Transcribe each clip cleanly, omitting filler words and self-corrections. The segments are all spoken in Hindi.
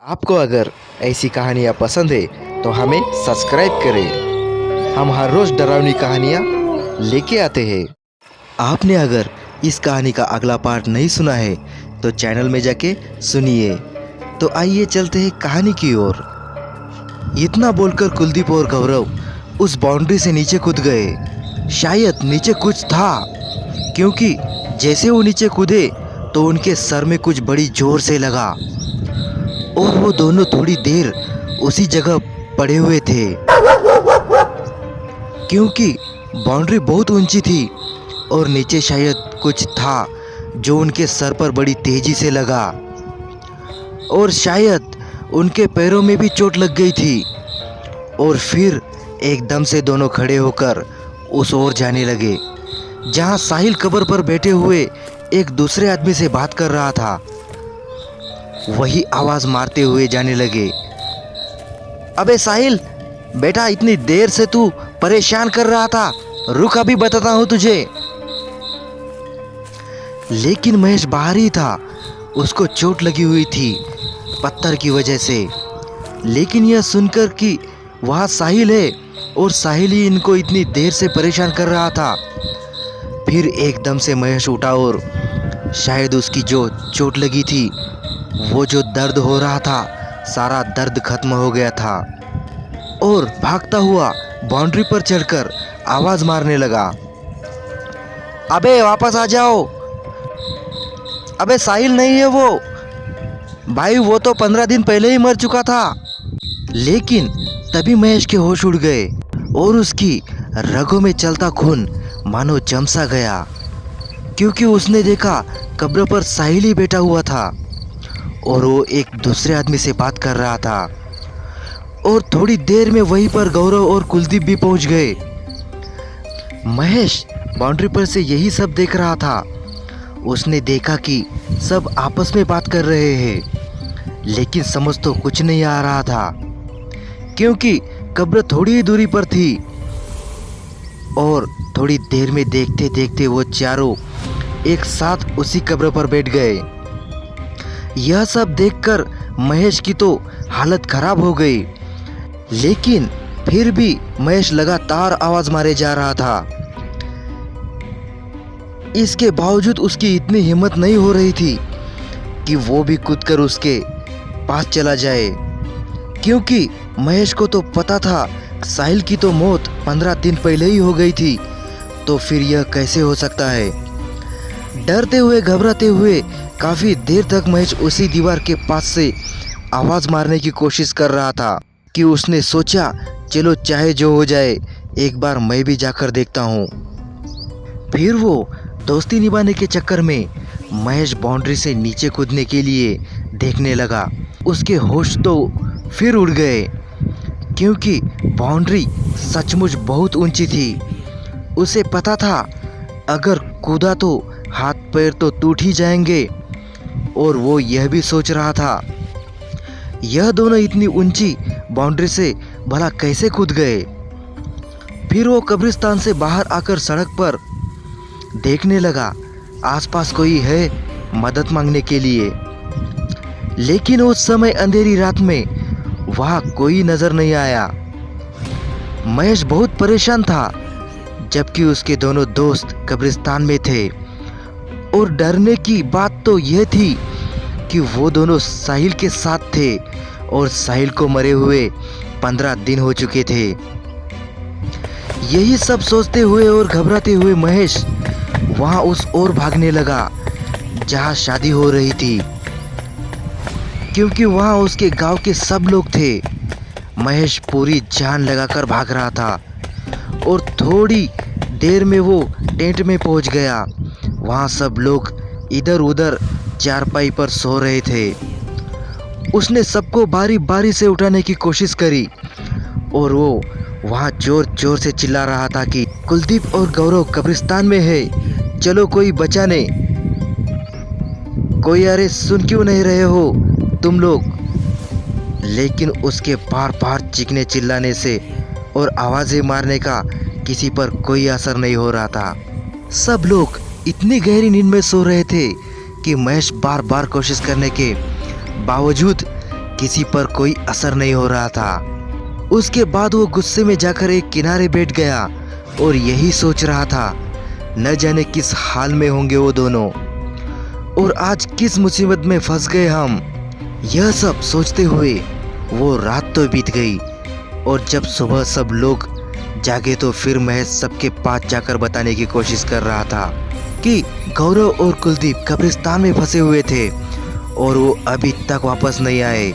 आपको अगर ऐसी कहानियाँ पसंद है तो हमें सब्सक्राइब करें। हम हर रोज़ डरावनी कहानियाँ लेके आते हैं। आपने अगर इस कहानी का अगला पार्ट नहीं सुना है तो चैनल में जाके सुनिए। तो आइए चलते हैं कहानी की ओर। इतना बोलकर कुलदीप और गौरव उस बाउंड्री से नीचे कूद गए। शायद नीचे कुछ था, क्योंकि जैसे वो नीचे कूदे तो उनके सर में कुछ बड़ी जोर से लगा और वो दोनों थोड़ी देर उसी जगह पड़े हुए थे, क्योंकि बाउंड्री बहुत ऊंची थी और नीचे शायद कुछ था जो उनके सर पर बड़ी तेजी से लगा और शायद उनके पैरों में भी चोट लग गई थी। और फिर एकदम से दोनों खड़े होकर उस ओर जाने लगे जहां साहिल कब्र पर बैठे हुए एक दूसरे आदमी से बात कर रहा था। वही आवाज मारते हुए जाने लगे, अबे साहिल बेटा, इतनी देर से तू परेशान कर रहा था, रुक अभी बताता हूं तुझे। लेकिन महेश बाहर ही था, उसको चोट लगी हुई थी पत्थर की वजह से। लेकिन यह सुनकर कि वहाँ साहिल है और साहिल ही इनको इतनी देर से परेशान कर रहा था, फिर एकदम से महेश उठा और शायद उसकी जो चोट लगी थी, वो जो दर्द हो रहा था, सारा दर्द खत्म हो गया था और भागता हुआ बाउंड्री पर चढ़कर आवाज मारने लगा, अबे वापस आ जाओ, अबे साहिल नहीं है वो भाई, वो तो 15 दिन पहले ही मर चुका था। लेकिन तभी महेश के होश उड़ गए और उसकी रगों में चलता खून मानो जम सा गया, क्योंकि उसने देखा कब्र पर साहिल ही बैठा हुआ था और वो एक दूसरे आदमी से बात कर रहा था। और थोड़ी देर में वहीं पर गौरव और कुलदीप भी पहुंच गए। महेश बाउंड्री पर से यही सब देख रहा था। उसने देखा कि सब आपस में बात कर रहे हैं, लेकिन समझ तो कुछ नहीं आ रहा था, क्योंकि कब्र थोड़ी ही दूरी पर थी। और थोड़ी देर में देखते देखते वो चारों एक साथ उसी कब्र पर बैठ गए। यह सब देखकर महेश की तो हालत खराब हो गई, लेकिन फिर भी महेश लगातार आवाज मारे जा रहा था। इसके बावजूद उसकी इतनी हिम्मत नहीं हो रही थी कि वो भी कूदकर उसके पास चला जाए, क्योंकि महेश को तो पता था साहिल की तो मौत 15 दिन पहले ही हो गई थी, तो फिर यह कैसे हो सकता है। डरते हुए घबराते हुए काफी देर तक महेश उसी दीवार के पास से आवाज मारने की कोशिश कर रहा था कि उसने सोचा, चलो चाहे जो हो जाए, एक बार मैं भी जाकर देखता हूँ। फिर वो दोस्ती निभाने के चक्कर में महेश बाउंड्री से नीचे कूदने के लिए देखने लगा। उसके होश तो फिर उड़ गए, क्योंकि बाउंड्री सचमुच बहुत ऊंची थी। उसे पता था अगर कूदा तो हाथ पैर तो टूट ही जाएंगे, और वो यह भी सोच रहा था यह दोनों इतनी ऊंची बाउंड्री से भला कैसे कूद गए। फिर वो कब्रिस्तान से बाहर आकर सड़क पर देखने लगा आसपास कोई है मदद मांगने के लिए, लेकिन उस समय अंधेरी रात में वहाँ कोई नजर नहीं आया। महेश बहुत परेशान था, जबकि उसके दोनों दोस्त कब्रिस्तान में थे। और डरने की बात तो यह थी कि वो दोनों साहिल के साथ थे और साहिल को मरे हुए 15 दिन हो चुके थे। यही सब सोचते हुए और घबराते हुए महेश वहां उस ओर भागने लगा जहां शादी हो रही थी, क्योंकि वहां उसके गांव के सब लोग थे। महेश पूरी जान लगाकर भाग रहा था और थोड़ी देर में वो टेंट में पहुंच गया। वहां सब लोग इधर उधर चारपाई पर सो रहे थे। उसने सबको बारी बारी से उठाने की कोशिश करी और वो वहां जोर जोर से चिल्ला रहा था कि कुलदीप और गौरव कब्रिस्तान में है, चलो कोई बचाने। कोई अरे सुन क्यों नहीं रहे हो तुम लोग। लेकिन उसके बार बार चीखने चिल्लाने से और आवाजें मारने का किसी पर कोई असर नहीं हो रहा था। सब लोग इतनी गहरी नींद में सो रहे थे कि महेश बार बार कोशिश करने के बावजूद किसी पर कोई असर नहीं हो रहा था। उसके बाद वो गुस्से में जाकर एक किनारे बैठ गया और यही सोच रहा था, न जाने किस हाल में होंगे वो दोनों और आज किस मुसीबत में फंस गए हम। यह सब सोचते हुए वो रात तो बीत गई और जब सुबह सब लोग जागे तो फिर महेश सबके पास जाकर बताने की कोशिश कर रहा था कि गौरव और कुलदीप कब्रिस्तान में फंसे हुए थे और वो अभी तक वापस नहीं आए।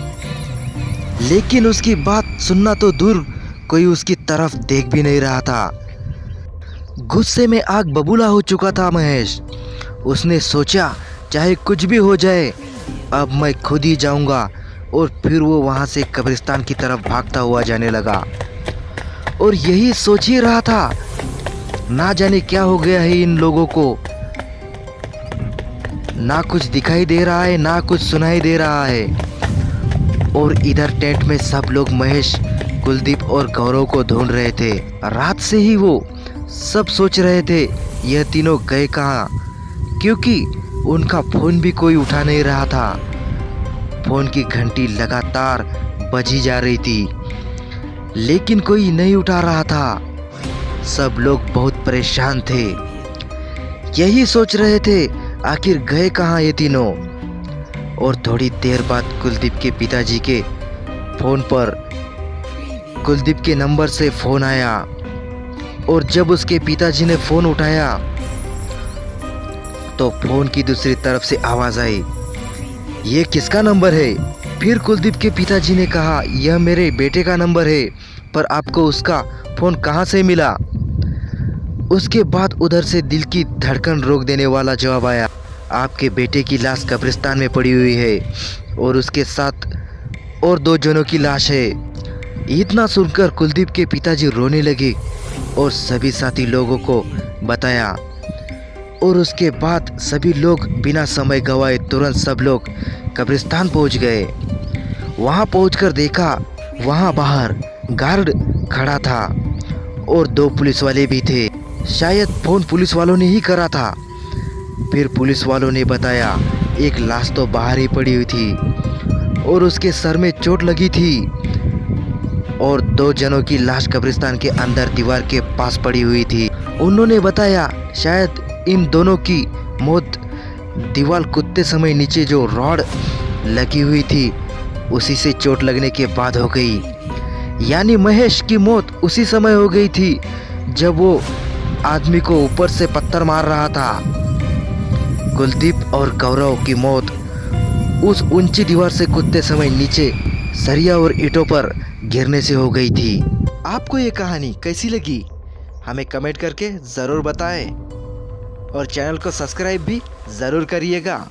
लेकिन उसकी बात सुनना तो दूर, कोई उसकी तरफ देख भी नहीं रहा था। गुस्से में आग बबूला हो चुका था महेश। उसने सोचा चाहे कुछ भी हो जाए, अब मैं खुद ही जाऊंगा और फिर वो वहां से कब्रिस्तान की तरफ भागता हुआ जाने लगा और यही सोच ही रहा था, ना जाने क्या हो गया है इन लोगों को। ना कुछ दिखाई दे रहा है, ना कुछ सुनाई दे रहा है। और इधर टेंट में सब लोग महेश, कुलदीप और गौरव को ढूंढ रहे थे। रात से ही वो सब सोच रहे थे यह तीनों गए कहाँ, क्योंकि उनका फोन भी कोई उठा नहीं रहा था। फोन की घंटी लगातार बजी जा रही थी लेकिन कोई नहीं उठा रहा था। सब लोग बहुत परेशान थे, यही सोच रहे थे आखिर गए कहाँ ये तीनों। और थोड़ी देर बाद कुलदीप के पिताजी के फोन पर कुलदीप के नंबर से फोन आया और जब उसके पिताजी ने फोन उठाया तो फोन की दूसरी तरफ से आवाज आई, ये किसका नंबर है? फिर कुलदीप के पिताजी ने कहा, यह मेरे बेटे का नंबर है, पर आपको उसका फोन कहाँ से मिला? उसके बाद उधर से दिल की धड़कन रोक देने वाला जवाब आया, आपके बेटे की लाश कब्रिस्तान में पड़ी हुई है और उसके साथ और 2 जनों की लाश है। इतना सुनकर कुलदीप के पिताजी रोने लगे और सभी साथी लोगों को बताया और उसके बाद सभी लोग बिना समय गवाए तुरंत सब लोग कब्रिस्तान पहुंच गए। वहां पहुंचकर देखा, वहां बाहर गार्ड खड़ा था और 2 पुलिस वाले भी थे। शायद फोन पुलिस वालों ने ही करा था। फिर पुलिस वालों ने बताया एक लाश तो बाहर ही पड़ी हुई थी और उसके सर में चोट लगी थी और 2 जनों की लाश कब्रिस्तान के अंदर दीवार के पास पड़ी हुई थी। उन्होंने बताया शायद इन दोनों की मौत दीवार कूदते समय नीचे जो रॉड लगी हुई थी उसी से चोट लगने के बाद हो गई। यानी महेश की मौत उसी समय हो गई थी जब वो आदमी को ऊपर से पत्थर मार रहा था। कुलदीप और गौरव की मौत उस ऊंची दीवार से कूदते समय नीचे सरिया और ईंटों पर गिरने से हो गई थी। आपको ये कहानी कैसी लगी हमें कमेंट करके ज़रूर बताएं और चैनल को सब्सक्राइब भी ज़रूर करिएगा।